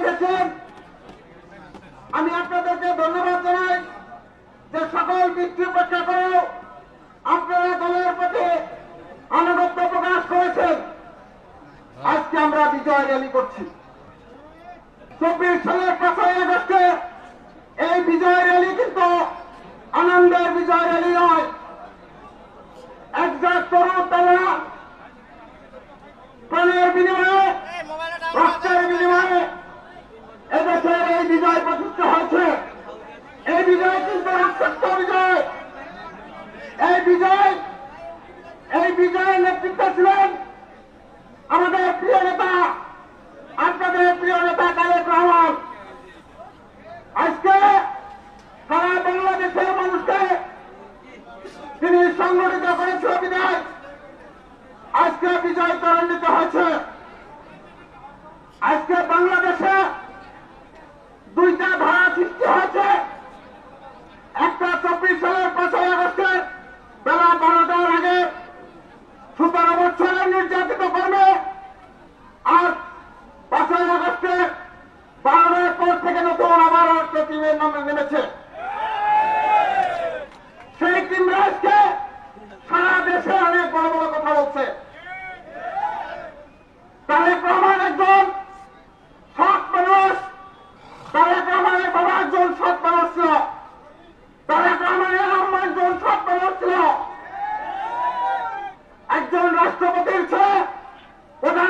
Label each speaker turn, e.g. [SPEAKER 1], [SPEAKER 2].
[SPEAKER 1] এসেছেন, আমি আপনাদেরকে ধন্যবাদ জানাই যে সকল বৃত্তি উপেক্ষা করেও আপনারা দলের প্রতি আনুগত্য প্রকাশ করেছেন। আজকে আমরা বিজয় র্যালি করছি। 24 সালের 5ই আগস্টে এই বিজয় র্যালি কিন্তু আনন্দের বিজয় র্যালি নয়। একজন তরুণ তারা